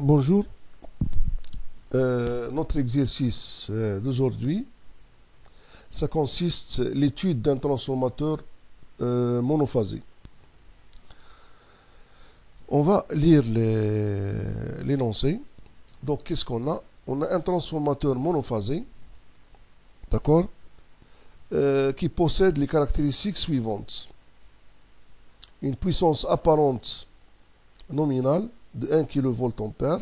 Bonjour. Notre exercice d'aujourd'hui, ça consiste l'étude d'un transformateur monophasé. On va lire l'énoncé. Donc, qu'est-ce qu'on a? On a un transformateur monophasé, d'accord, qui possède les caractéristiques suivantes. Une puissance apparente nominale de 1 kVA,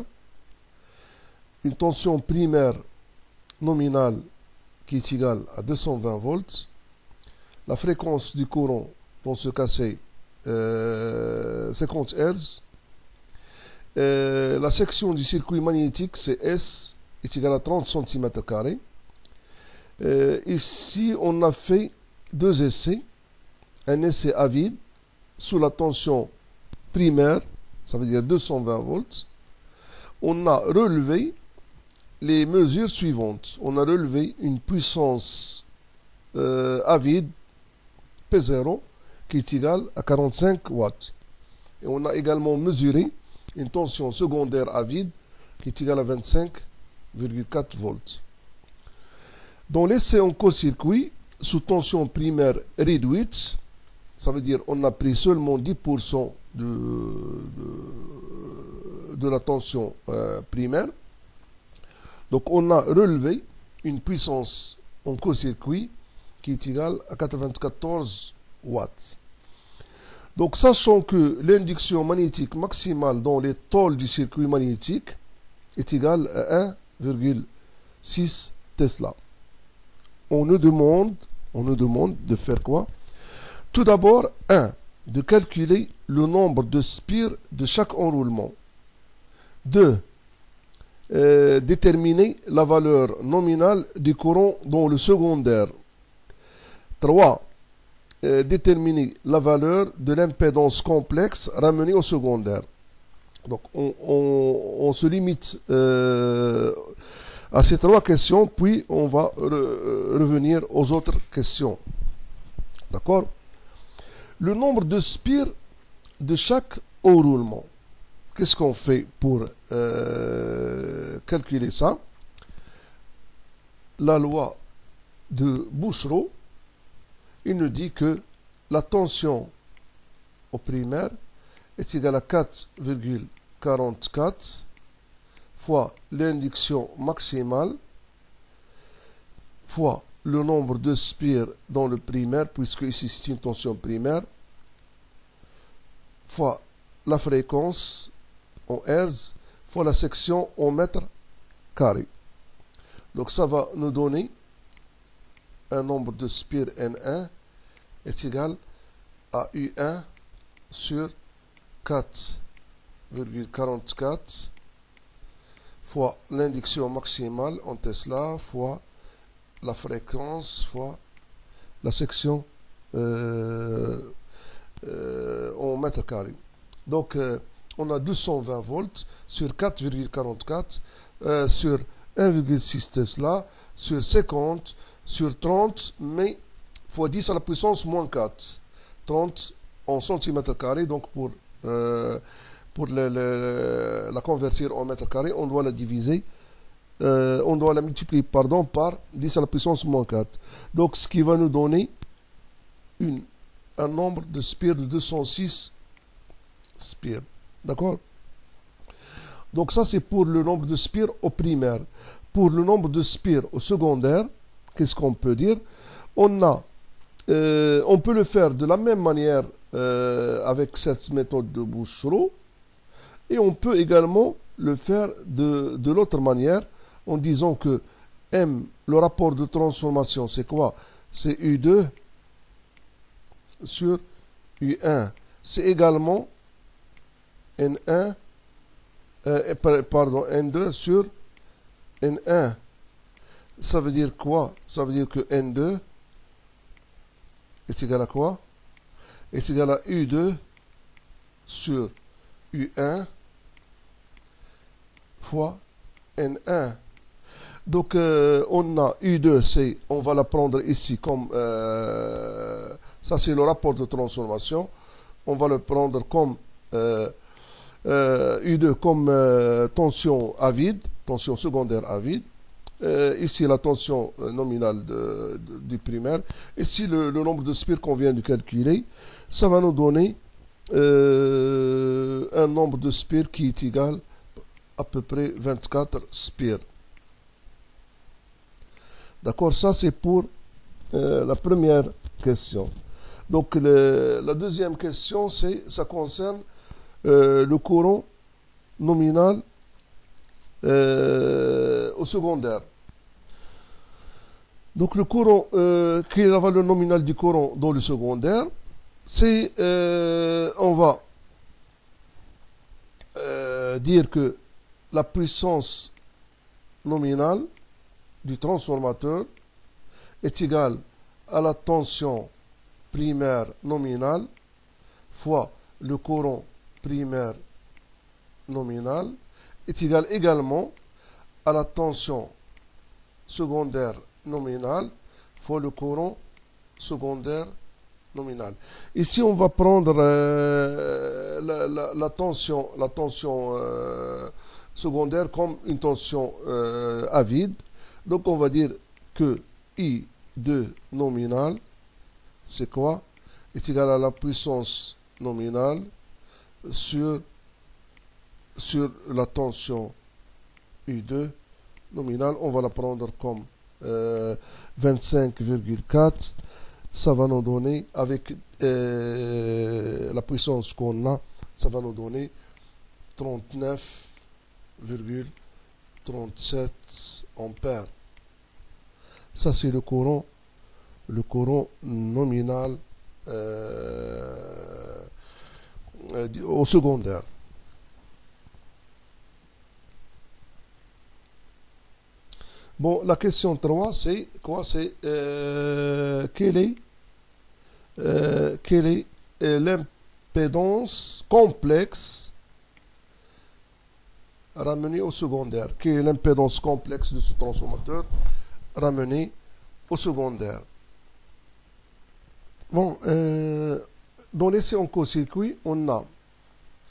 une tension primaire nominale qui est égale à 220 volts, la fréquence du courant, dans ce cas c'est 50 Hz, la section du circuit magnétique c'est S est égale à 30 cm². Ici on a fait deux essais, un essai à vide sous la tension primaire, ça veut dire 220 volts. On a relevé les mesures suivantes. On a relevé une puissance à vide P0 qui est égale à 45 watts. Et on a également mesuré une tension secondaire à vide qui est égale à 25,4 volts. Dans l'essai en court-circuit, sous tension primaire réduite, ça veut dire on a pris seulement 10% de la tension primaire. Donc on a relevé une puissance en court-circuit qui est égale à 94 watts. Donc sachant que l'induction magnétique maximale dans les tôles du circuit magnétique est égale à 1,6 Tesla. On nous demande de faire quoi? Tout d'abord, 1. De calculer le nombre de spires de chaque enroulement. 2. Déterminer la valeur nominale du courant dans le secondaire. 3. Déterminer la valeur de l'impédance complexe ramenée au secondaire. Donc on se limite à ces trois questions, puis on va revenir aux autres questions. D'accord? Le nombre de spires de chaque enroulement. Qu'est-ce qu'on fait pour calculer ça? La loi de Bouchereau, il nous dit que la tension au primaire est égale à 4,44 fois l'induction maximale fois le nombre de spires dans le primaire, puisque ici c'est une tension primaire, fois la fréquence en Hertz, fois la section en mètres carrés. Donc ça va nous donner un nombre de spires N1 est égal à U1 sur 4,44 fois l'induction maximale en Tesla fois la fréquence fois la section en mètres carrés. Donc on a 220 volts sur 4,44 sur 1,6 Tesla sur 50 sur 30, mais fois 10 à la puissance moins 4. 30 en centimètres carrés, donc pour la convertir en mètres carrés, on doit la diviser, on doit la multiplier par 10 à la puissance moins 4. Donc ce qui va nous donner un nombre de spires de 206 spires. D'accord? Donc ça c'est pour le nombre de spires au primaire. Pour le nombre de spires au secondaire, qu'est-ce qu'on peut dire? On peut le faire de la même manière avec cette méthode de Bouchereau, et on peut également le faire de l'autre manière en disant que M, le rapport de transformation, c'est quoi? C'est U2 sur U1. C'est également N1, N2 sur N1. Ça veut dire quoi? Ça veut dire que N2 est égal à quoi? Est égal à U2 sur U1 fois N1. Donc on a U2, on va la prendre ici comme ça c'est le rapport de transformation. On va le prendre comme U2 comme tension à vide, tension secondaire à vide. Ici, la tension nominale du primaire. Ici, le nombre de spires qu'on vient de calculer. Ça va nous donner un nombre de spires qui est égal à peu près 24 spires. D'accord, ça c'est pour la première question. Donc la deuxième question, ça concerne le courant nominal au secondaire. Donc le courant, qui est la valeur nominale du courant dans le secondaire, c'est, on va dire que la puissance nominale du transformateur est égale à la tension primaire nominale fois le courant primaire nominal est égal également à la tension secondaire nominale fois le courant secondaire nominal. Ici, on va prendre la tension secondaire comme une tension à vide. Donc, on va dire que I2 nominal, c'est quoi? Est égal à la puissance nominale sur la tension U2 nominale. On va la prendre comme 25,4. Ça va nous donner, avec la puissance qu'on a, ça va nous donner 39,37 ampères. Ça, c'est le courant nominal au secondaire. Bon, la question 3, c'est quoi? C'est quelle est l'impédance complexe ramenée au secondaire? Quelle est l'impédance complexe de ce transformateur ramené au secondaire? Bon, dans l'essai en court-circuit, on a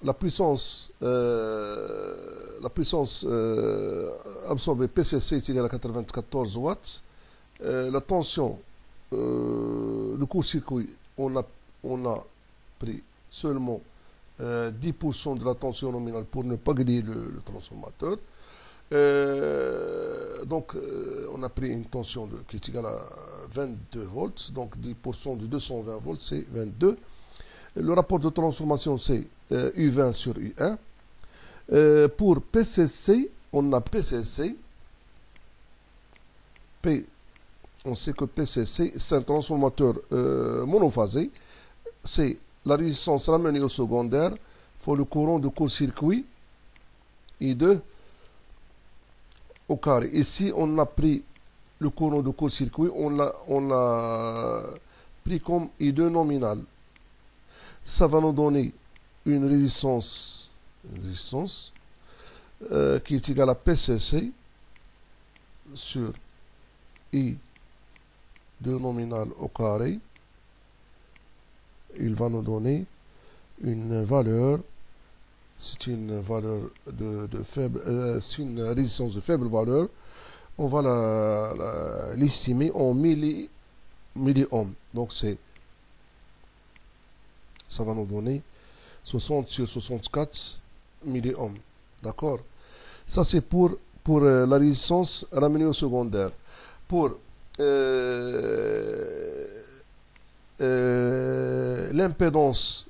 la puissance absorbée PCC est égale à 94 watts. La tension, le court-circuit, on a pris seulement 10% de la tension nominale pour ne pas griller le transformateur. Donc, on a pris une tension qui est égale à 22 volts. Donc, 10% de 220 volts, c'est 22. Le rapport de transformation, c'est U20 sur U1. Pour PCC, on a PCC. On sait que PCC, c'est un transformateur monophasé. C'est la résistance ramenée au secondaire pour le courant de court-circuit I2 au carré. Ici, on a pris le courant de court-circuit, on l'a pris comme I2 nominal. Ça va nous donner une résistance qui est égale à PCC sur I2 nominal au carré. Il va nous donner une valeur, c'est une valeur de faible, c'est une résistance de faible valeur. On va l'estimer en milliohms. Donc ça va nous donner 60 sur 64 milliohms. D'accord? Ça, c'est pour la résistance ramenée au secondaire. Pour l'impédance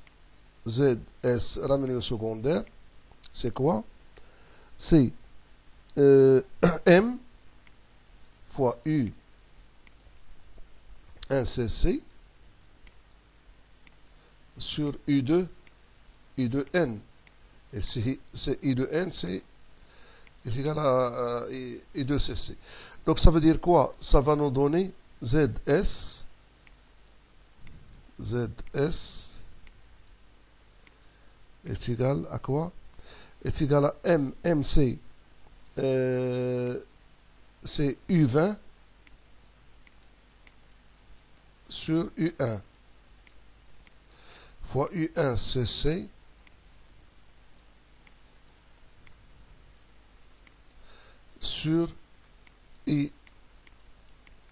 ZS ramenée au secondaire, c'est quoi? C'est M fois U 1cc sur U2 N. Et c'est I2N, c'est égal à I2cc. Donc ça veut dire quoi? Ça va nous donner ZS est égal à quoi? Est égal à MC, c'est U20 sur U1 fois U1cc sur I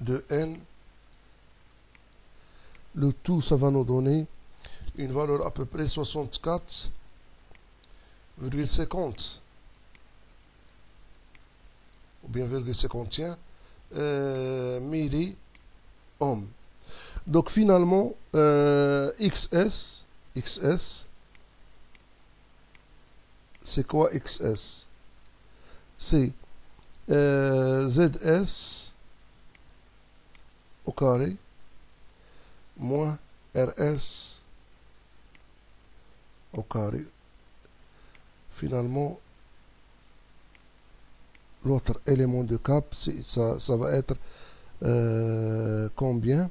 de n. Le tout, ça va nous donner une valeur à peu près 64,50 ou bien 51 milliohms. Donc finalement, XS, c'est quoi XS? C'est ZS au carré moins RS au carré. Finalement, l'autre élément de cap, ça va être combien?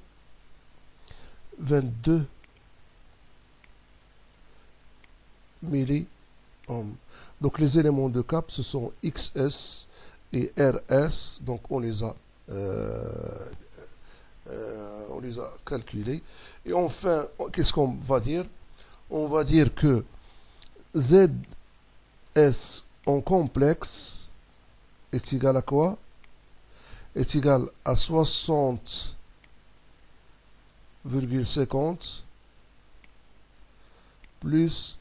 22 milliohms. Donc les éléments de cap, ce sont XS et RS. Donc on les a calculés. Et enfin, qu'est-ce qu'on va dire? On va dire que ZS en complexe est égal à quoi? Est égal à 60,50 plus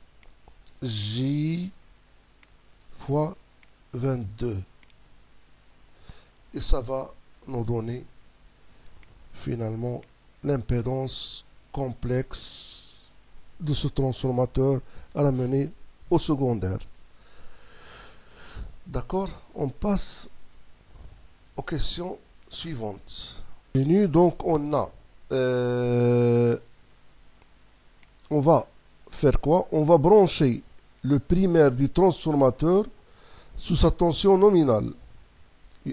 J fois 22. Et ça va nous donner finalement l'impédance complexe de ce transformateur à l'amener au secondaire. D'accord? On passe aux questions suivantes. Donc on a on va faire quoi? On va brancher le primaire du transformateur sous sa tension nominale.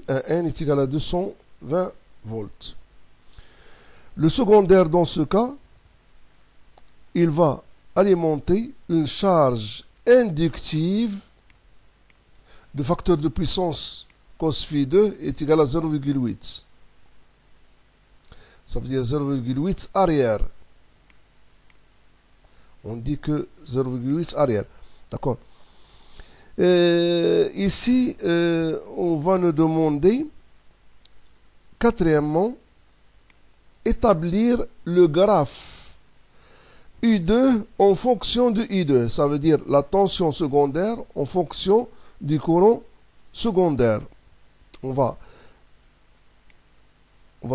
N est égal à 220 volts. Le secondaire, dans ce cas, il va alimenter une charge inductive de facteur de puissance cos phi 2 est égal à 0,8. Ça veut dire 0,8 arrière. On dit que 0,8 arrière. D'accord. Ici, on va nous demander, quatrièmement, établir le graphe U2 en fonction de I2. Ça veut dire la tension secondaire en fonction du courant secondaire. On va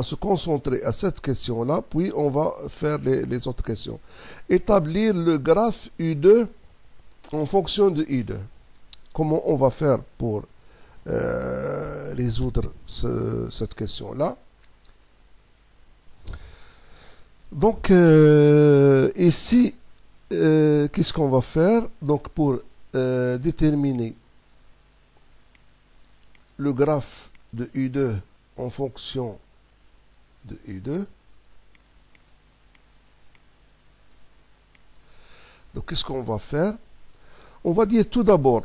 se concentrer à cette question-là, puis on va faire les autres questions. Établir le graphe U2 en fonction de I2. Comment on va faire pour résoudre cette question-là? Donc, ici, qu'est-ce qu'on va faire? Donc, pour déterminer le graphe de U2 en fonction de U2, donc qu'est-ce qu'on va faire? On va dire tout d'abord,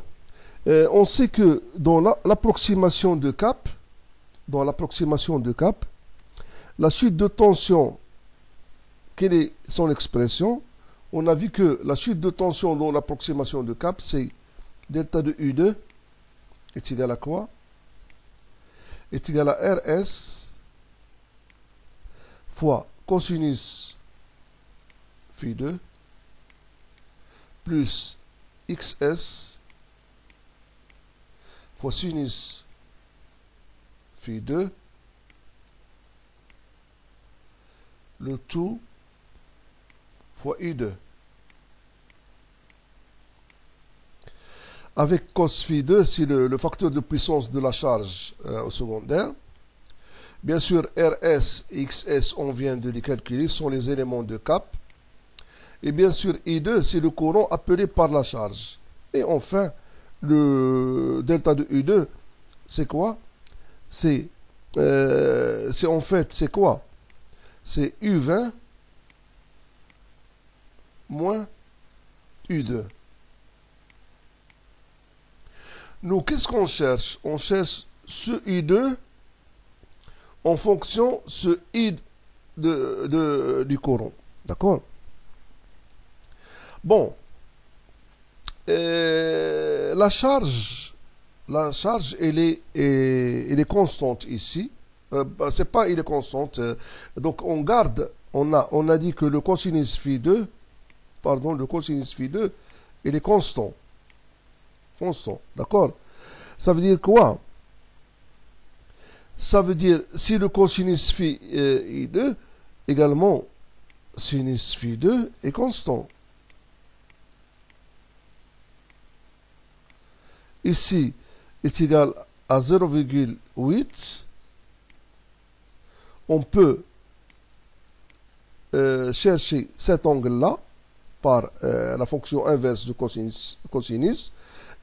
on sait que dans l'approximation de cap, la chute de tension, quelle est son expression? On a vu que la chute de tension dans l'approximation de cap, c'est delta de U2 est égal à quoi? Est égal à RS fois cosinus phi 2 plus XS fois sinus phi 2, le tout fois I2. Avec cos phi 2, c'est le facteur de puissance de la charge au secondaire. Bien sûr, RS et XS, on vient de les calculer, sont les éléments de cap. Et bien sûr, I2, c'est le courant appelé par la charge. Et enfin, le delta de U2, c'est quoi? C'est en fait, c'est quoi? C'est U20 moins U2. Nous, qu'est-ce qu'on cherche? On cherche ce I2 en fonction ce I du courant. D'accord? Bon. La charge la charge, elle est constante ici. C'est pas, il est constante. Donc, on garde, on a dit que le cosinus phi2, pardon, le cosinus phi2, il est constant. Constant, d'accord? Ça veut dire quoi? Ça veut dire, si le cosinus phi est 2, également, sinus phi 2 est constant. Ici est égal à 0,8. On peut chercher cet angle-là par la fonction inverse du cosinus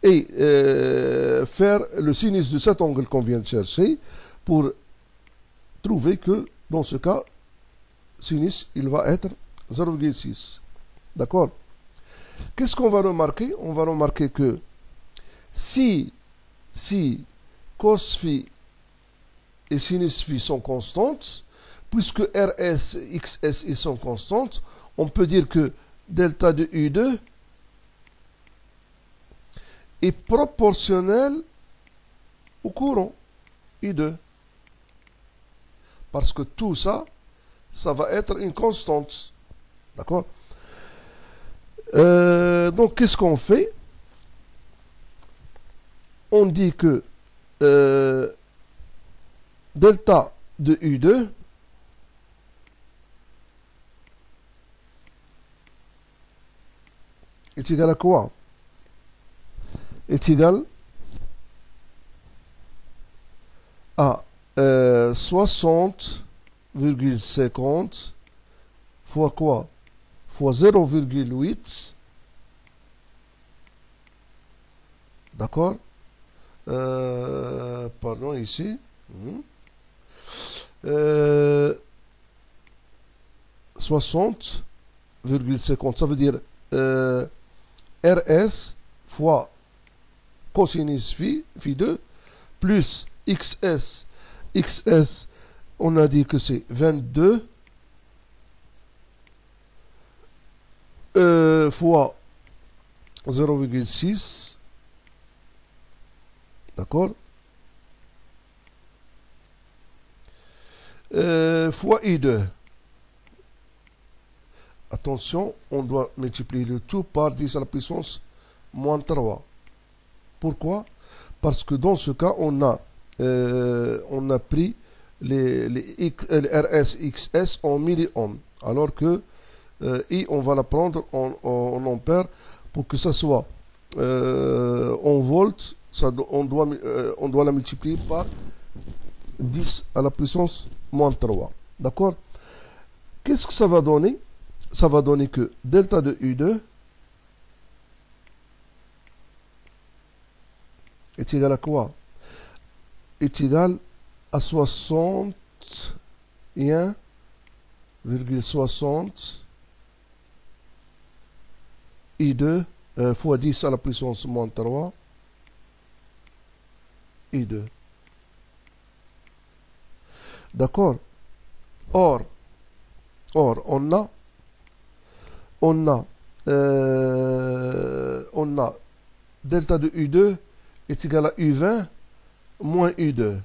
et faire le sinus de cet angle qu'on vient de chercher pour trouver que dans ce cas, sinus, il va être 0,6. D'accord? Qu'est-ce qu'on va remarquer? On va remarquer que si cos phi et sinus phi sont constantes, puisque RS et XS ils sont constantes, on peut dire que delta de U2 est proportionnel au courant U2. Parce que tout ça, ça va être une constante. D'accord? Donc, qu'est-ce qu'on fait? On dit que delta de U2 est égal à quoi? Est égal à 60,50 fois quoi? Fois 0,8. D'accord? Pardon, ici. 60,50. Ça veut dire RS fois cosinus phi 2 plus XS. XS, on a dit que c'est 22 fois 0,6. D'accord? Fois I2. Attention, on doit multiplier le tout par 10 à la puissance moins 3. Pourquoi? Parce que dans ce cas, on a pris les RS, XS en milliohms, alors que I, on va la prendre en ampères pour que ça soit en volts. On doit la multiplier par 10 à la puissance moins 3. D'accord? Qu'est-ce que ça va donner? Ça va donner que delta de U2 est égal à quoi? Est égal à 61,60 I2 fois 10 à la puissance moins 3 I2. D'accord? Or, on a delta de U2 est égal à U20 moins U2.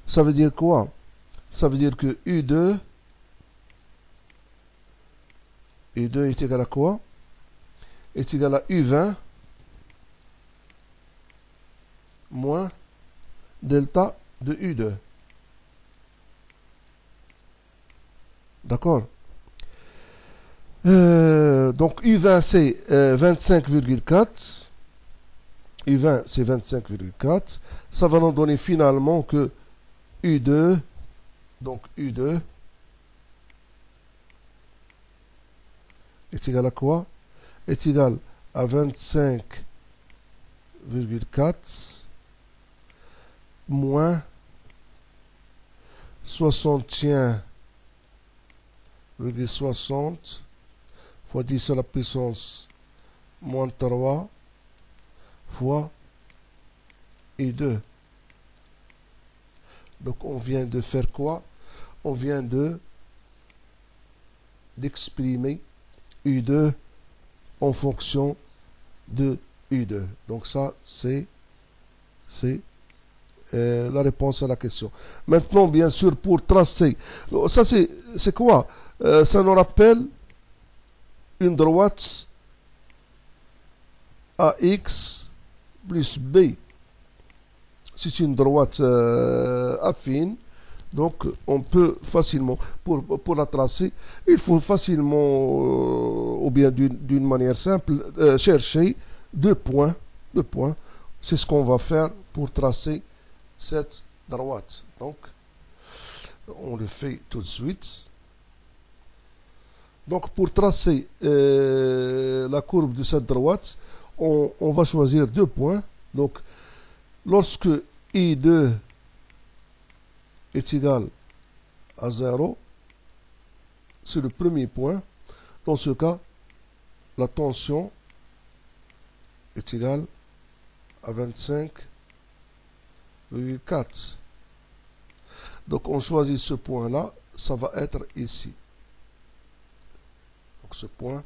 Ça veut dire quoi? Ça veut dire que U2 est égal à quoi? Est égal à U20 moins delta de U2. D'accord? Donc U20 c'est 25,4. U20 c'est 25,4. Ça va nous donner finalement que U2, donc U2 est égal à quoi? Est égal à 25,4 moins 61,60 fois 10 à la puissance moins 3 fois I2. Donc on vient de faire quoi? On vient d'exprimer U2 en fonction de U2. Donc ça c'est C'est la réponse à la question. Maintenant, bien sûr, pour tracer, ça c'est quoi? Ça nous rappelle une droite AX plus B. C'est une droite affine. Donc, on peut facilement, pour la tracer, il faut facilement, ou bien d'une manière simple, chercher deux points. Deux points. C'est ce qu'on va faire pour tracer cette droite. Donc, on le fait tout de suite. Donc, pour tracer la courbe de cette droite, on va choisir deux points. Donc, lorsque I2 est égal à 0, c'est le premier point. Dans ce cas, la tension est égale à 25,4. Donc on choisit ce point-là, ça va être ici. Donc ce point,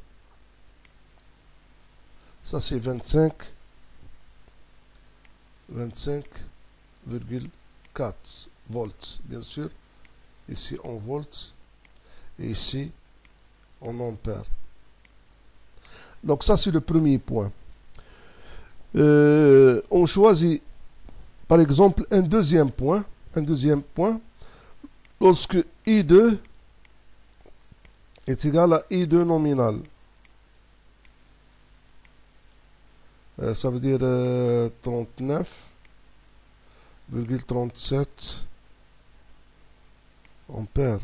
ça c'est 25,4 volts, bien sûr. Ici en volts et ici en ampères. Donc ça c'est le premier point. On choisit par exemple un deuxième point. Lorsque I2 est égal à I2 nominal. Ça veut dire 39,37 ampères.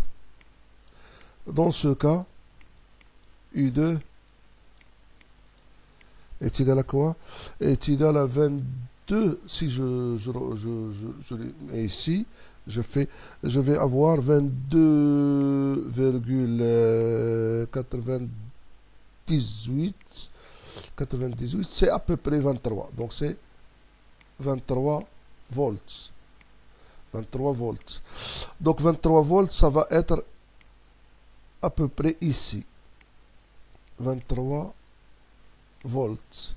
Dans ce cas, U2 est égal à quoi? Est égal à 22. Si je le mets ici, je vais avoir 22,98. 98, c'est à peu près 23. Donc c'est 23 volts. 23 volts. Donc 23 volts, ça va être à peu près ici. 23 volts.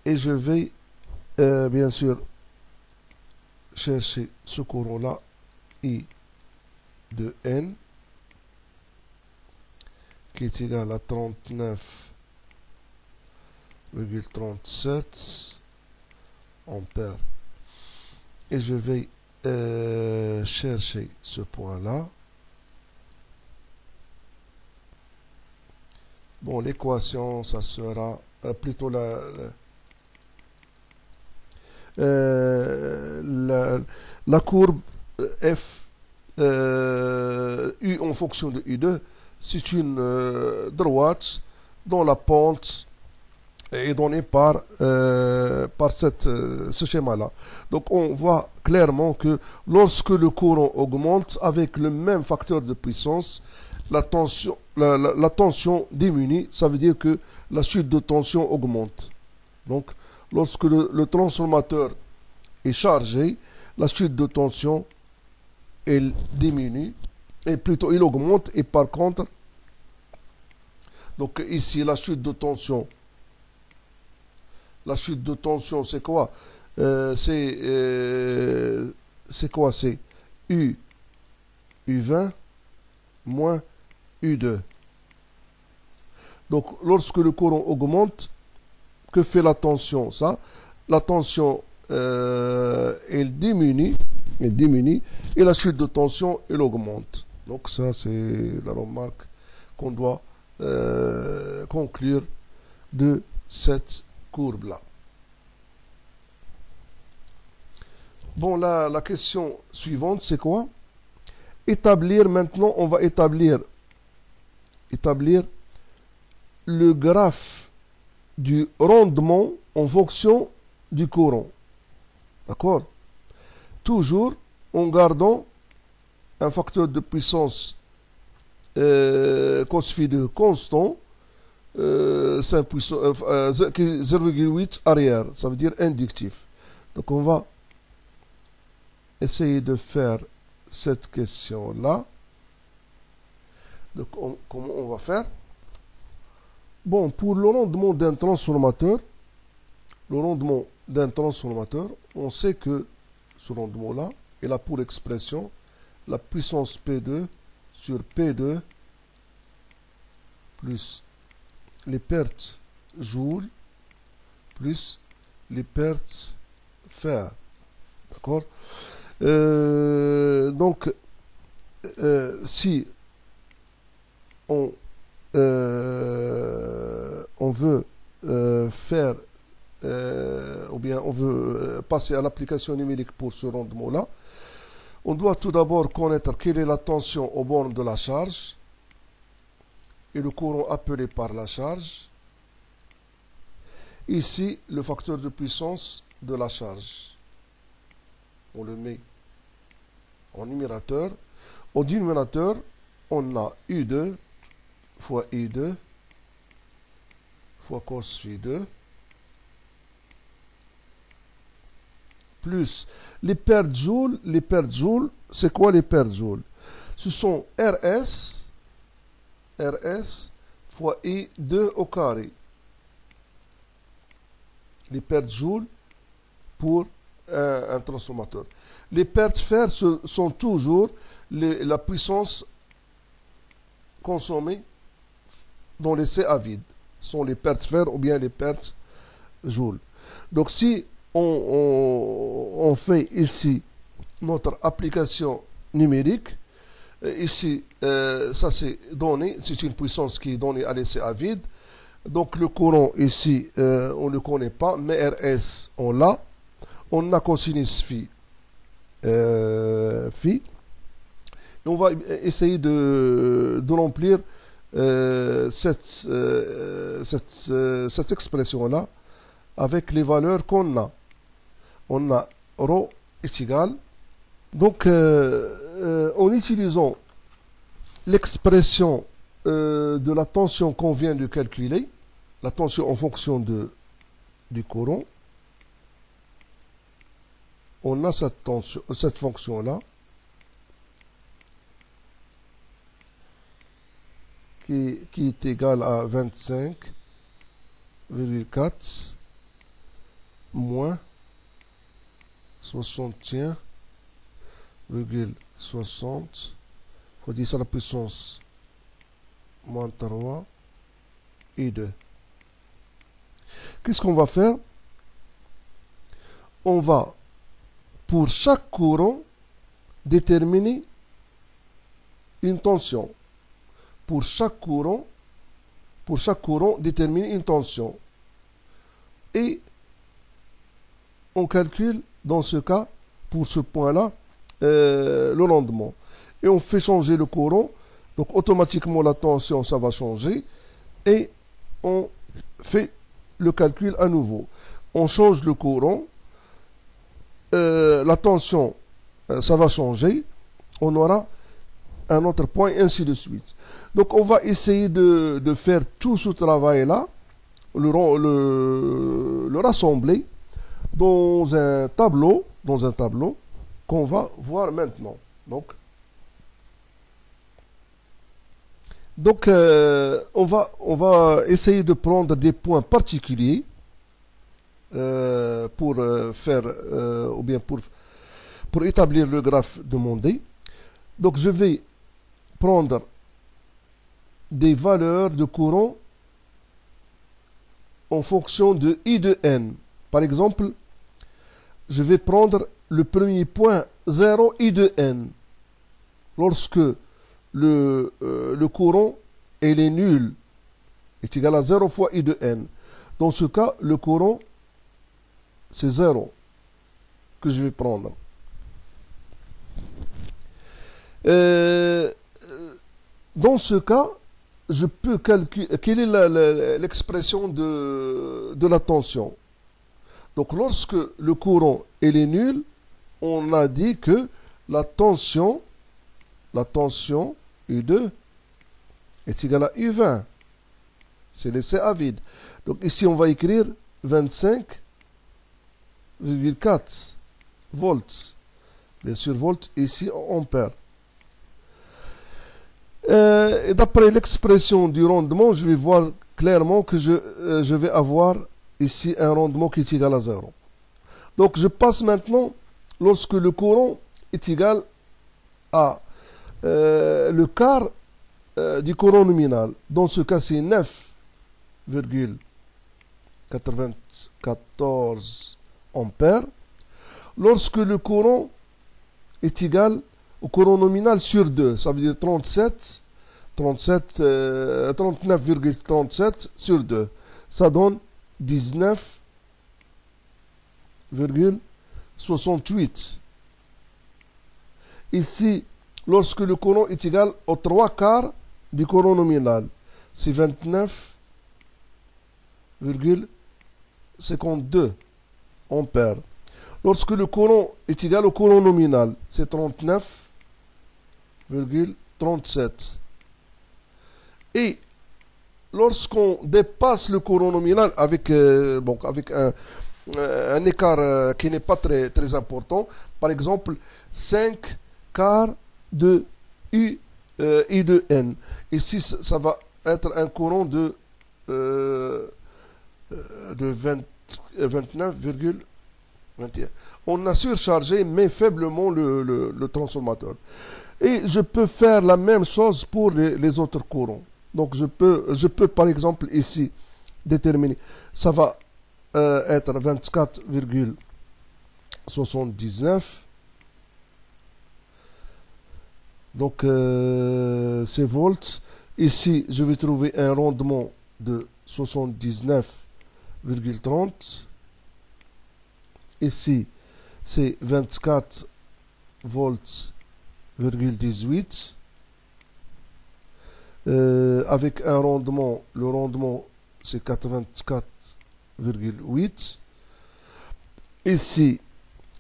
Et je vais bien sûr chercher ce courant-là, I de N, qui est égal à 39,37 ampères. Et je vais chercher ce point-là. Bon, l'équation, ça sera plutôt la courbe F U en fonction de U2, c'est une droite dont la pente est donnée par ce schéma-là. Donc on voit clairement que lorsque le courant augmente avec le même facteur de puissance, la tension diminue, ça veut dire que la chute de tension augmente. Donc lorsque le transformateur est chargé, la chute de tension elle diminue, et plutôt il augmente, et par contre, donc ici la chute de tension c'est quoi? C'est quoi? C'est U20 moins U2. Donc lorsque le courant augmente, que fait la tension? La tension elle diminue, et la chute de tension elle augmente. Donc ça c'est la remarque qu'on doit conclure de cette courbe là. Bon, la question suivante c'est quoi? Maintenant on va établir le graphe du rendement en fonction du courant. D'accord? Toujours en gardant un facteur de puissance cos phi 2 constant, 0,8 arrière, ça veut dire inductif. Donc on va essayer de faire cette question-là. Donc comment on va faire? Bon, pour le rendement d'un transformateur, d'un transformateur, on sait que ce rendement-là, il a pour expression la puissance P2 sur P2 plus les pertes joules plus les pertes fer. D'accord? Donc, si on veut faire ou bien on veut passer à l'application numérique pour ce rendement-là, on doit tout d'abord connaître quelle est la tension aux bornes de la charge et le courant appelé par la charge. Ici, le facteur de puissance de la charge. On le met en numérateur. Au dénominateur, on a U2 fois I2 fois cos phi2 plus les pertes joules. Les pertes joules, c'est quoi les pertes joules? Ce sont RS fois I2 au carré. Les pertes joules pour un transformateur. Les pertes fer sont toujours la puissance consommée dans les CA vides. Ce sont les pertes fer ou bien les pertes joules. Donc si on fait ici notre application numérique, ici ça c'est donné, c'est une puissance qui est donnée à l'CA vide. Donc le courant ici, on ne le connaît pas, mais RS, on l'a. On a cosinus phi. Phi. Et on va essayer de remplir cette expression-là avec les valeurs qu'on a. On a ρ est égal. Donc, en utilisant l'expression de la tension qu'on vient de calculer, la tension en fonction du courant, on a cette fonction-là qui est égale à 25,4 moins 61,60 fois 10 à la puissance moins 3 et 2. Qu'est-ce qu'on va faire? On va, pour chaque courant, déterminer une tension. Pour chaque courant, déterminer une tension. Et on calcule, dans ce cas, pour ce point-là, le rendement. Et on fait changer le courant. Donc automatiquement la tension, ça va changer. Et on fait le calcul à nouveau. On change le courant. La tension, ça va changer. On aura un autre point, ainsi de suite. Donc on va essayer de faire tout ce travail-là, le rassembler dans un tableau qu'on va voir maintenant. Donc, on va essayer de prendre des points particuliers pour faire ou bien pour établir le graphe demandé. Donc, je vais prendre des valeurs de courant en fonction de I de n. Par exemple, je vais prendre le premier point 0 I de n. Lorsque le courant est nul, est égal à 0 fois I de n. Dans ce cas, le courant, c'est 0 que je vais prendre. Dans ce cas, je peux calculer quelle est l'expression de la tension. Donc, lorsque le courant est nul, on a dit que la tension U2 est égale à U20. C'est laissé à vide. Donc, ici, on va écrire 25,4 volts. Bien sûr, volts, ici, en ampères. Et d'après l'expression du rendement, je vais voir clairement que je vais avoir ici un rendement qui est égal à 0. Donc je passe maintenant lorsque le courant est égal à le quart du courant nominal. Dans ce cas, c'est 9,94 ampères. Lorsque le courant est égal au courant nominal sur 2, ça veut dire 39,37 sur 2. Ça donne 19,68. Ici, lorsque le courant est égal aux 3 quarts du courant nominal, c'est 29,52 ampères. Lorsque le courant est égal au courant nominal, c'est 39,37. Et lorsqu'on dépasse le courant nominal avec un écart qui n'est pas très important, par exemple 5 quarts de U I de N. Ici, ça va être un courant de 29,21. On a surchargé mais faiblement le transformateur. Et je peux faire la même chose pour les autres courants. Donc je peux par exemple ici déterminer, ça va être 24,79. Donc c'est volts. Ici, je vais trouver un rendement de 79,30. Ici, c'est 24 volts, 18. Avec un rendement, le rendement, c'est 84,8. Ici,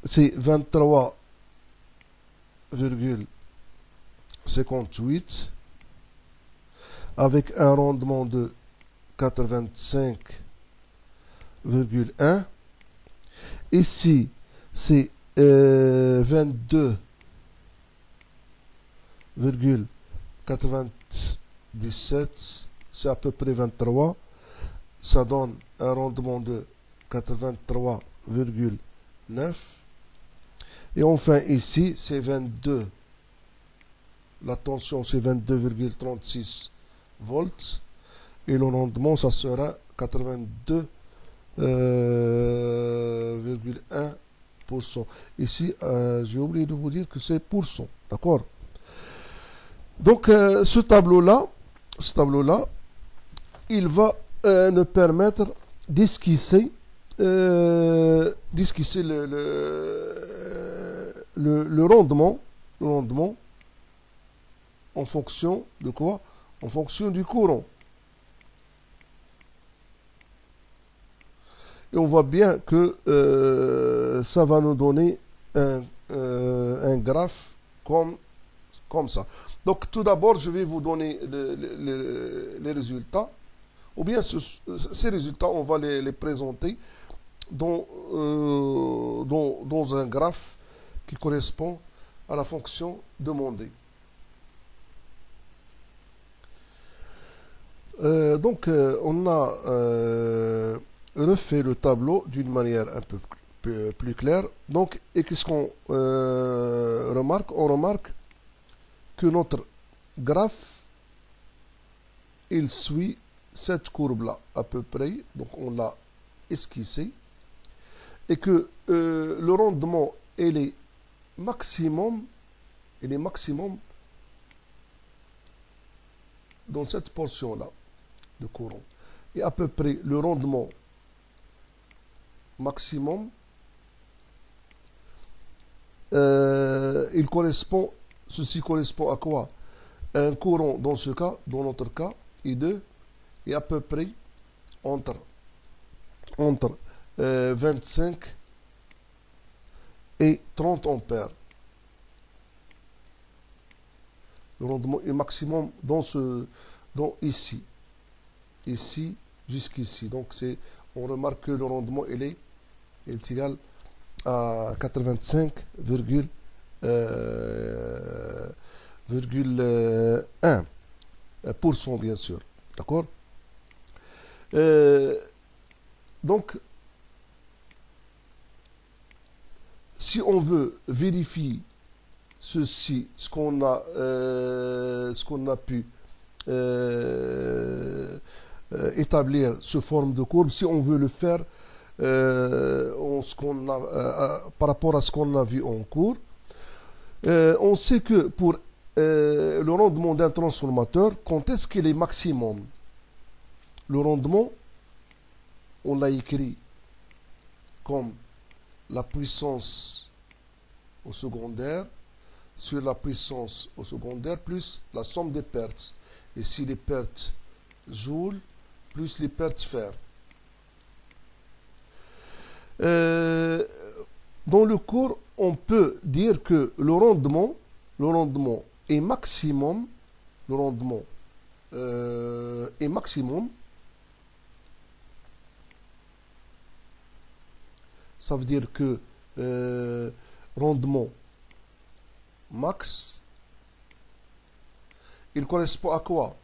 c'est 23,58 avec un rendement de 85,1. Ici, c'est 22,97. C'est à peu près 23. Ça donne un rendement de 83,9. Et enfin ici, c'est 22. La tension, c'est 22,36 volts. Et le rendement, ça sera 82,1%. Ici, j'ai oublié de vous dire que c'est pourcent. D'accord? Donc, ce tableau-là, il va nous permettre d'esquisser le rendement en fonction de quoi? En fonction du courant. Et on voit bien que ça va nous donner un graphe comme ça. Donc tout d'abord, je vais vous donner les résultats. Ou bien ces résultats, on va les présenter dans un graphe qui correspond à la fonction demandée. Donc on a refait le tableau d'une manière un peu plus claire. Donc, et qu'est-ce qu'on remarque? On remarque que notre graphe, il suit cette courbe-là à peu près. Donc on l'a esquissé. Et que le rendement, il est maximum dans cette portion-là de courant. Et à peu près le rendement maximum, ceci correspond à quoi? Un courant dans ce cas, dans notre cas, I2, est à peu près entre 25 et 30 ampères. Le rendement est maximum dans ici jusqu'ici. Donc on remarque que le rendement est égal à 85,1% bien sûr. D'accord? Donc si on veut vérifier ceci, ce qu'on a pu établir sous forme de courbe, si on veut le faire par rapport à ce qu'on a vu en cours, on sait que pour le rendement d'un transformateur, quand est-ce qu'il est maximum? Le rendement, on l'a écrit comme la puissance au secondaire sur la puissance au secondaire plus la somme des pertes. Ici les pertes joules plus les pertes fer. Dans le cours, on peut dire que le rendement est maximum. Le rendement est maximum. Ça veut dire que rendement max, il correspond à quoi?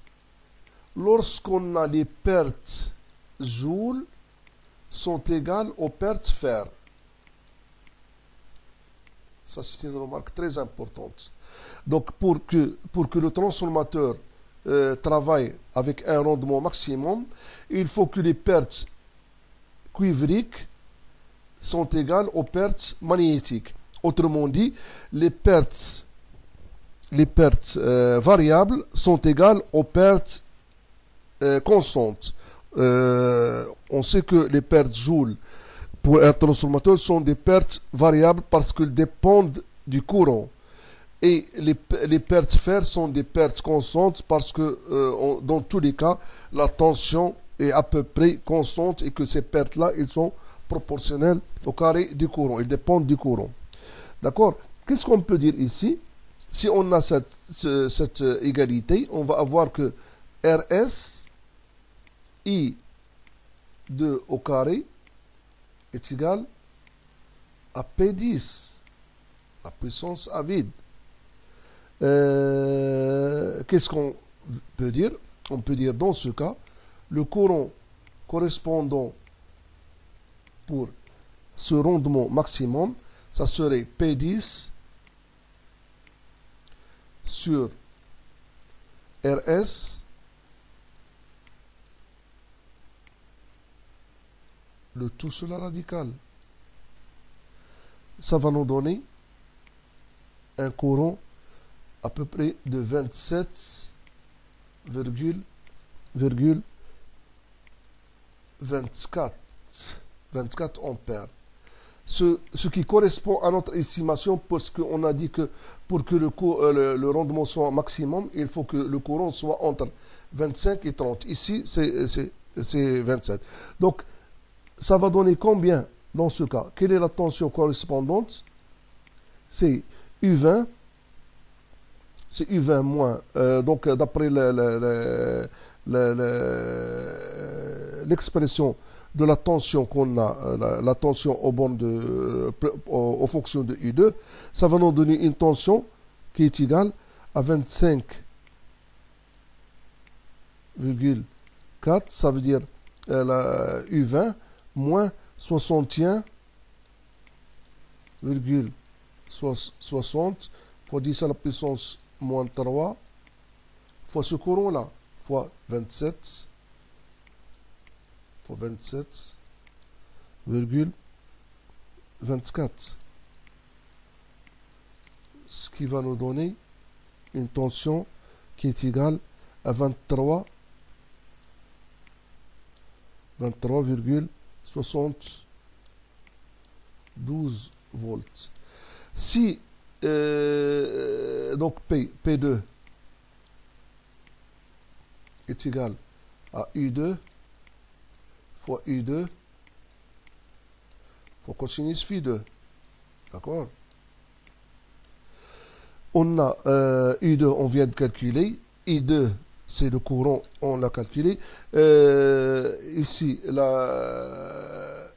Lorsqu'on a les pertes joules sont égales aux pertes fer. Ça, c'est une remarque très importante. Donc, pour que le transformateur travaille avec un rendement maximum, il faut que les pertes cuivriques sont égales aux pertes magnétiques. Autrement dit, les pertes variables sont égales aux pertes constantes. On sait que les pertes joules pour un transformateur sont des pertes variables parce qu'elles dépendent du courant. Et les pertes fer sont des pertes constantes parce que dans tous les cas, la tension est à peu près constante et que ces pertes-là, elles sont proportionnelles au carré du courant. Elles dépendent du courant. D'accord? Qu'est-ce qu'on peut dire ici? Si on a cette égalité, on va avoir que RS I2 au carré est égal à P10, la puissance à vide. Qu'est-ce qu'on peut dire? On peut dire dans ce cas, le courant correspondant pour ce rendement maximum, ça serait P10 sur RS, le tout sur la radicale. Ça va nous donner un courant à peu près de 27,24 ampères. Ce qui correspond à notre estimation parce qu'on a dit que pour que le rendement soit maximum, il faut que le courant soit entre 25 et 30. Ici, c'est 27. Donc, ça va donner combien dans ce cas? Quelle est la tension correspondante? C'est U20. C'est U20 moins. Donc, d'après l'expression de la tension qu'on a, la tension aux bornes aux fonctions de U2, ça va nous donner une tension qui est égale à 25,4. Ça veut dire la U20 moins 61,60 fois 10 à la puissance moins 3 fois ce courant-là, fois 27 fois 27,24. Ce qui va nous donner une tension qui est égale à 23,72 volts. Si donc P2 est égal à U2 fois U2 fois cosinus phi2. D'accord? On a U2, on vient de calculer. I2, c'est le courant, on l'a calculé. Ici, le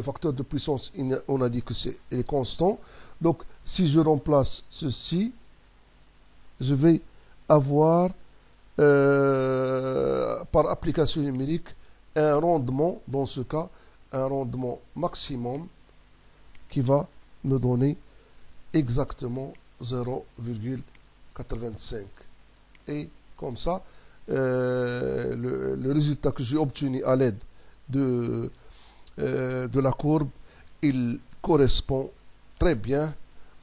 facteur de puissance, on a dit que c'est constant. Donc, si je remplace ceci, je vais avoir, par application numérique, un rendement, dans ce cas, un rendement maximum qui va me donner exactement 0,85. Et comme ça, le résultat que j'ai obtenu à l'aide de la courbe, il correspond très bien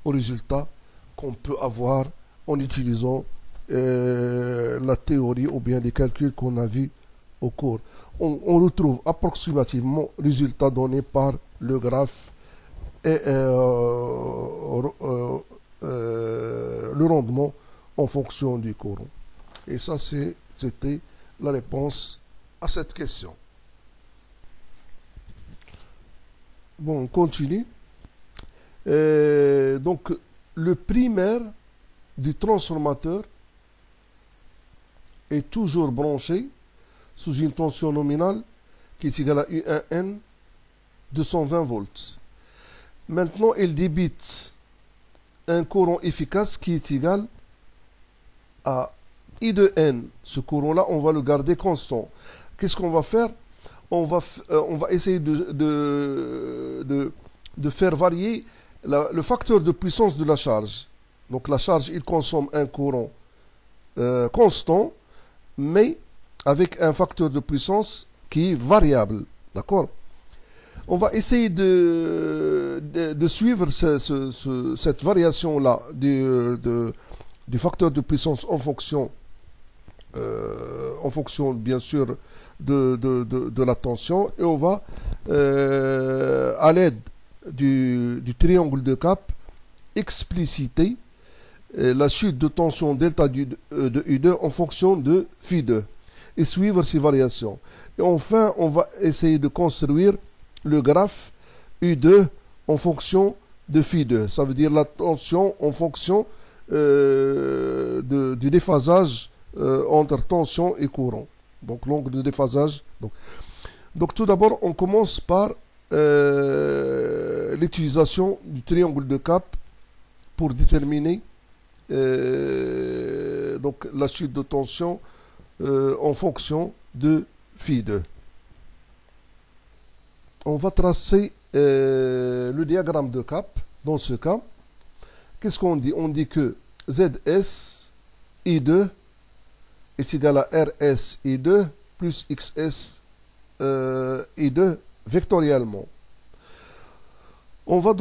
au résultat qu'on peut avoir en utilisant la théorie ou bien les calculs qu'on a vus au cours. On retrouve approximativement le résultat donné par le graphe et le rendement en fonction du courant. Et ça, c'était la réponse à cette question. Bon, on continue. Donc, le primaire du transformateur est toujours branché sous une tension nominale qui est égale à U1N 220 volts. Maintenant, il débite un courant efficace qui est égal à I2N. Ce courant-là, on va le garder constant. Qu'est-ce qu'on va faire? On va essayer de faire varier le facteur de puissance de la charge. Donc la charge, il consomme un courant constant, mais avec un facteur de puissance qui est variable. D'accord? On va essayer de suivre cette variation-là du facteur de puissance en fonction bien sûr de la tension, et on va à l'aide du triangle de Cap expliciter la chute de tension delta de U2 en fonction de phi2 et suivre ces variations. Et enfin, on va essayer de construire le graphe U2 en fonction de phi2. Ça veut dire la tension en fonction du déphasage entre tension et courant. Donc l'angle de déphasage. Donc tout d'abord, on commence par l'utilisation du triangle de Cap pour déterminer donc la chute de tension en fonction de phi2. On va tracer le diagramme de Cap. Dans ce cas, qu'est-ce qu'on dit? On dit que ZS I2 est égal à RS I2 plus XS I2 vectoriellement. On va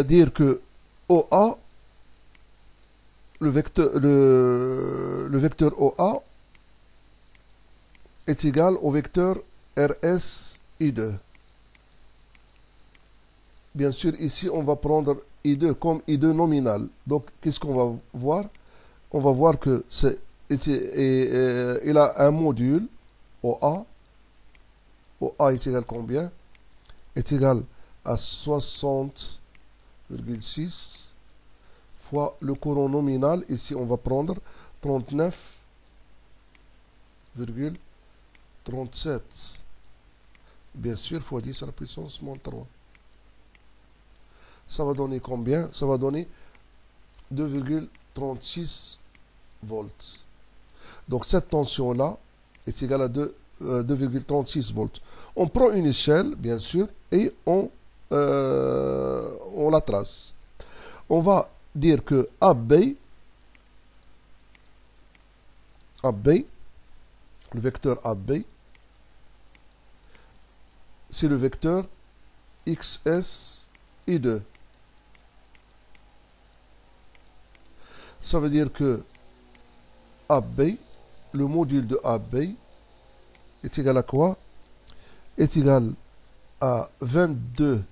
dire que OA, le vecteur OA est égal au vecteur RS I2. Bien sûr, ici, on va prendre I2 comme I2 nominal. Donc, qu'est-ce qu'on va voir? On va voir que il a un module OA. OA est égal à combien? Est égal à 60,6 fois le courant nominal. Ici, on va prendre 39,37. Bien sûr, fois 10 à la puissance moins 3. Ça va donner combien? Ça va donner 2,36 volts. Donc cette tension-là est égale à 2,36 volts. On prend une échelle, bien sûr, et on la trace. On va dire que AB, le vecteur AB, c'est le vecteur XS I2. Ça veut dire que AB, le module de AB, est égal à quoi? Est égal à 22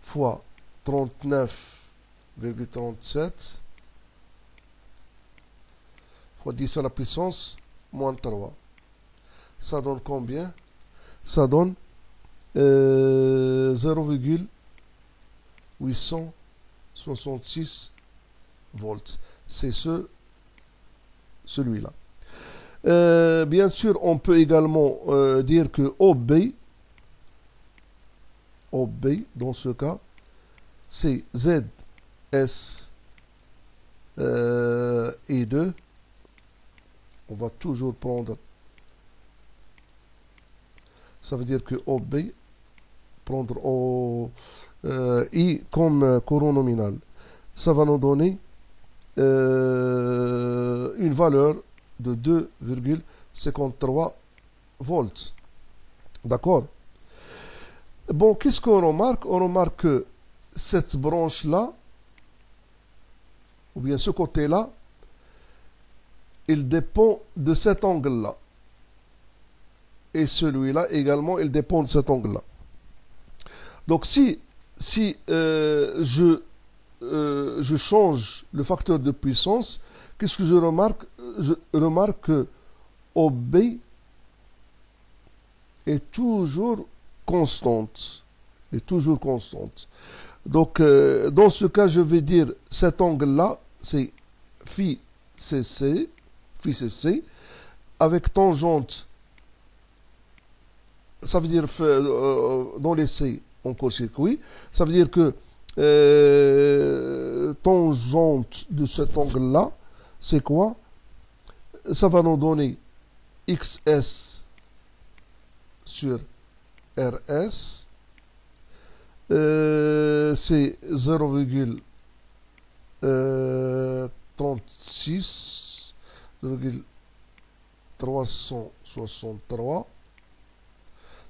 fois 39,37 fois 10 à la puissance moins 3. Ça donne combien? Ça donne 0,866 volts. C'est celui-là. Bien sûr, on peut également dire que OB, dans ce cas, c'est ZS et 2. On va toujours prendre ça veut dire que OB, prendre I comme courant nominal, ça va nous donner une valeur de 2,53 volts. D'accord? Bon, qu'est-ce qu'on remarque? On remarque que cette branche-là, ou bien ce côté-là, il dépend de cet angle-là. Et celui-là également, il dépend de cet angle-là. Donc si je change le facteur de puissance, qu'est-ce que je remarque? Je remarque que OB est toujours constante. Est toujours constante. Donc, dans ce cas, je vais dire cet angle-là, c'est phi cc, avec tangente, ça veut dire dans les C, en court-circuit, ça veut dire que tangente de cet angle-là, c'est quoi? Ça va nous donner XS sur RS. C'est 0,36,363,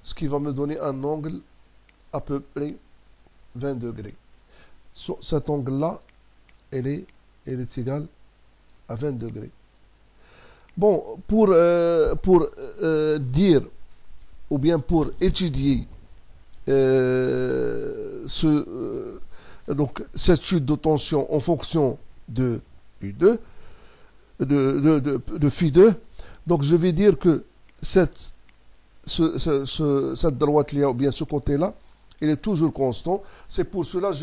ce qui va me donner un angle à peu près 20 degrés. Cet angle-là, elle est égale à 20 degrés. Bon, pour dire, ou bien pour étudier donc cette chute de tension en fonction de U2, de phi2, donc je vais dire que cette droite-là, ou bien ce côté-là, il est toujours constant. C'est pour cela que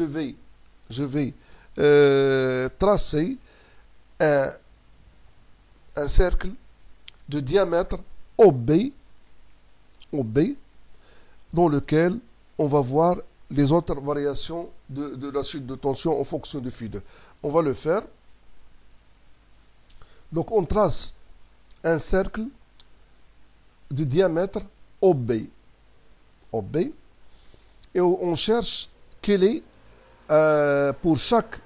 je vais tracer un cercle de diamètre OB, dans lequel on va voir les autres variations de la chute de tension en fonction de phi2. On va le faire. Donc on trace un cercle de diamètre OB. Et on cherche quel est, pour chaque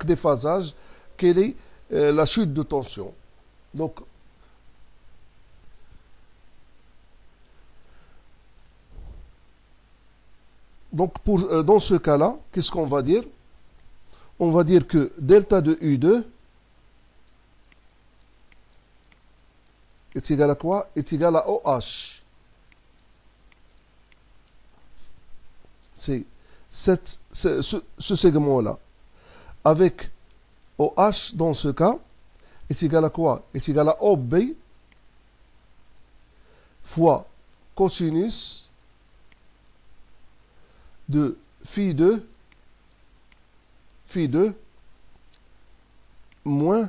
déphasage, quelle est la chute de tension. Donc, dans ce cas-là, qu'est-ce qu'on va dire? On va dire que delta de U2 est égal à quoi? Est égal à OH. C'est ce segment-là. Avec OH, dans ce cas, est égal à quoi? Est égal à OB fois cosinus de phi2 moins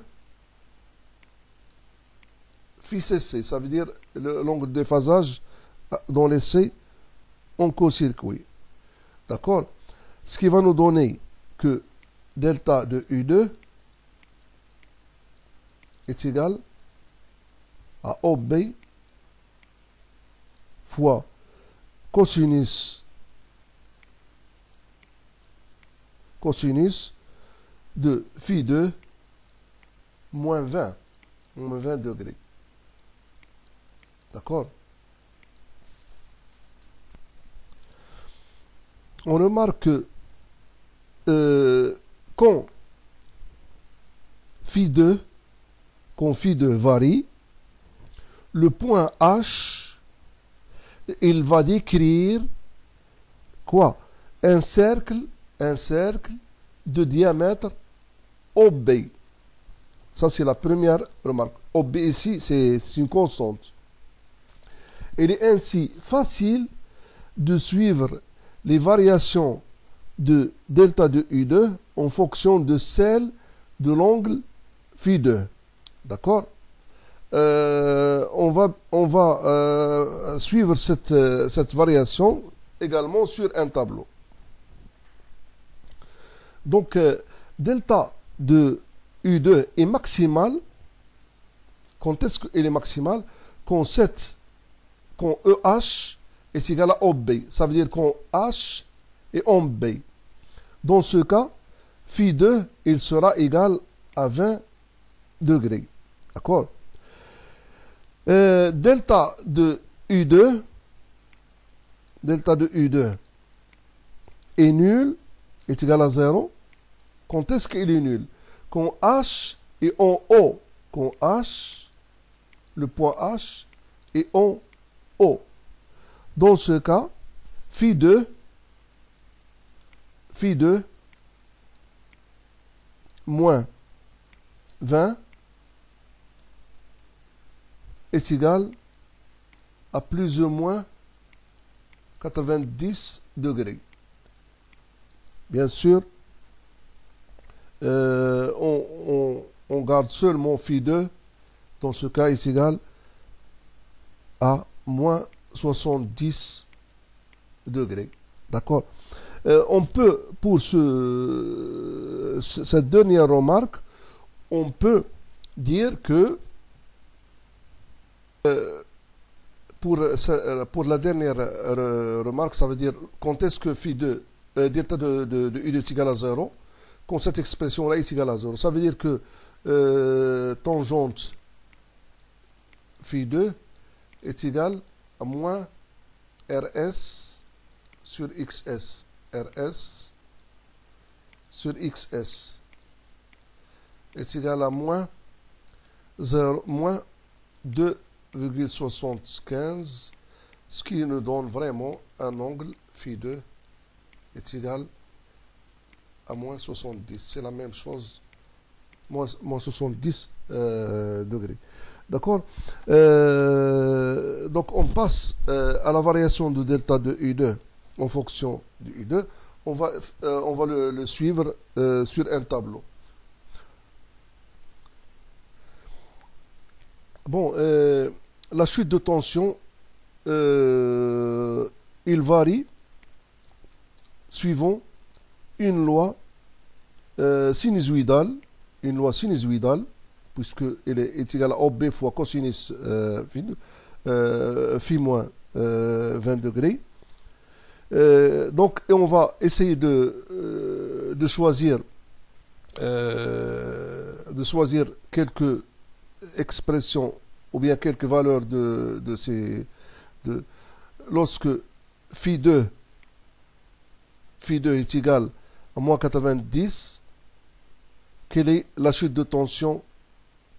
phi cc. Ça veut dire l'angle de déphasage dans les C en court-circuit. D'accord? Ce qui va nous donner que delta de U2 est égal à OB fois cosinus de phi2 moins 20 degrés. D'accord? On remarque que quand phi2 varie, le point H, il va décrire quoi? Un cercle de diamètre OB. Ça, c'est la première remarque. OB ici, c'est une constante. Il est ainsi facile de suivre les variations de delta de U2 en fonction de celle de l'angle phi2. D'accord? On va suivre cette variation également sur un tableau. Donc, delta de U2 est maximal. Quand est-ce qu'il est maximal? Quand EH est égal à OB. Ça veut dire qu'on H et on B. Dans ce cas, phi 2, il sera égal à 20 degrés. D'accord? Delta de U2, delta de U2 est nul, est égal à 0. Quand est-ce qu'il est nul? Quand H est en O. Quand H, le point H, est en O. Dans ce cas, phi 2 moins 20 est égal à plus ou moins 90 degrés. Bien sûr, on garde seulement phi 2, dans ce cas est égal à moins 70 degrés. D'accord? On peut, pour cette dernière remarque, on peut dire que pour la dernière remarque, ça veut dire quand est-ce que phi 2, delta de U2 est égal à 0, quand cette expression-là est égale à 0. Ça veut dire que tangente phi 2 est égal à moins RS sur XS. RS sur XS est égal à moins 2,75, ce qui nous donne vraiment un angle phi 2 est égal à moins 70. C'est la même chose, moins 70 degrés. D'accord? Donc on passe à la variation de delta de U2 en fonction du U2. On va le suivre sur un tableau. Bon, la chute de tension, il varie suivant une loi sinusoïdale, puisque elle est égale à OB fois cosinus phi moins 20 degrés. Donc, et on va essayer de choisir quelques expressions ou bien quelques valeurs de ces lorsque phi 2 est égal à moins 90, quelle est la chute de tension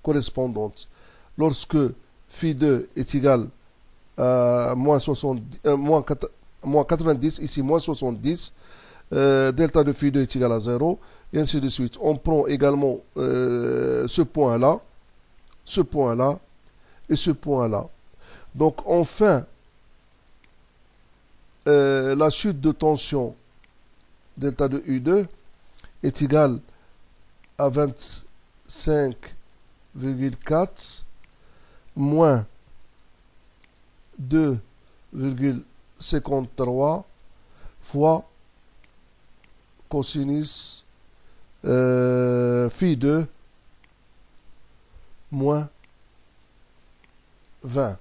correspondante? Lorsque phi 2 est égal à moins 90, ici moins 70, delta de phi 2 est égal à 0, et ainsi de suite. On prend également ce point-là et ce point-là. Donc enfin, la chute de tension delta de U2 est égale à 25,4 moins 2,53 fois cosinus phi 2 moins 20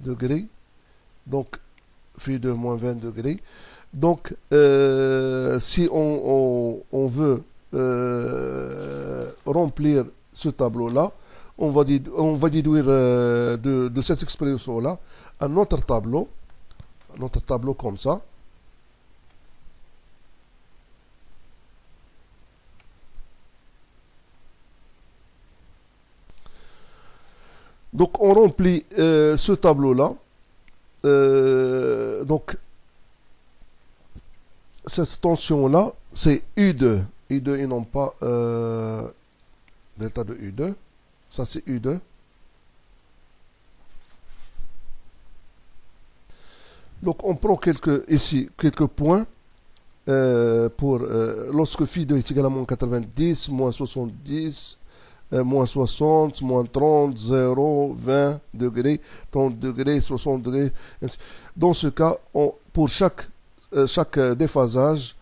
degrés, donc phi 2 moins 20 degrés. Donc si on veut remplir ce tableau-là, on va déduire de cette expression-là un autre tableau comme ça. Donc on remplit ce tableau-là. Donc cette tension-là, c'est U2. U2 et non pas delta de U2. Ça c'est U2. Donc on prend quelques points pour lorsque phi 2 est égal à moins 90, moins 70, moins 60, moins 30, 0, 20 degrés, 30 degrés, 60 degrés. Dans ce cas, pour chaque déphasage,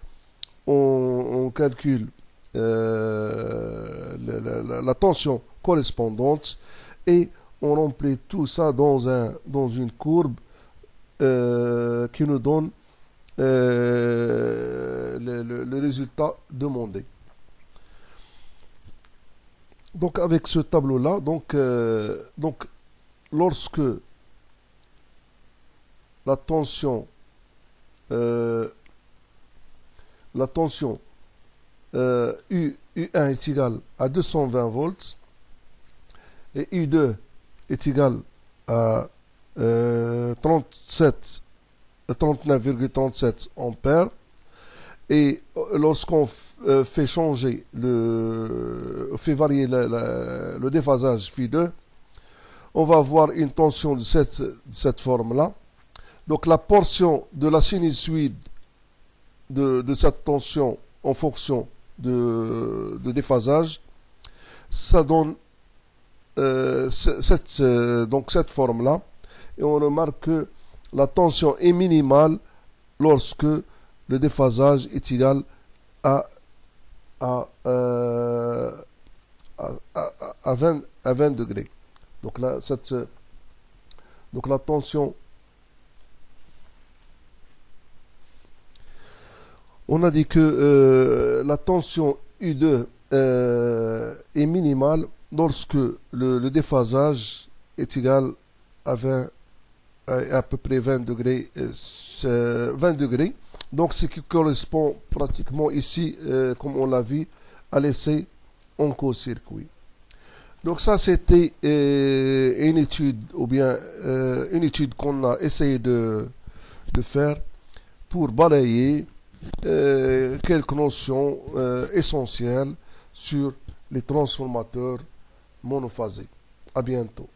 on calcule la tension correspondantes et on remplit tout ça dans une courbe qui nous donne le résultat demandé. Donc avec ce tableau-là, donc lorsque la tension U1 est égale à 220 volts et U2 est égal à 39,37 ampères. Et lorsqu'on fait varier le déphasage phi2, on va avoir une tension de cette forme-là. Donc la portion de la sinusoïde de cette tension en fonction de déphasage, ça donne cette forme-là. Et on remarque que la tension est minimale lorsque le déphasage est égal à 20 degrés. Donc là, donc la tension, on a dit que la tension U2 est minimale lorsque le déphasage est égal à peu près 20 degrés. 20 degrés. Donc ce qui correspond pratiquement ici, comme on l'a vu, à l'essai en court-circuit. Donc ça c'était une étude, ou bien une étude qu'on a essayé de faire pour balayer quelques notions essentielles sur les transformateurs monophasés. À bientôt.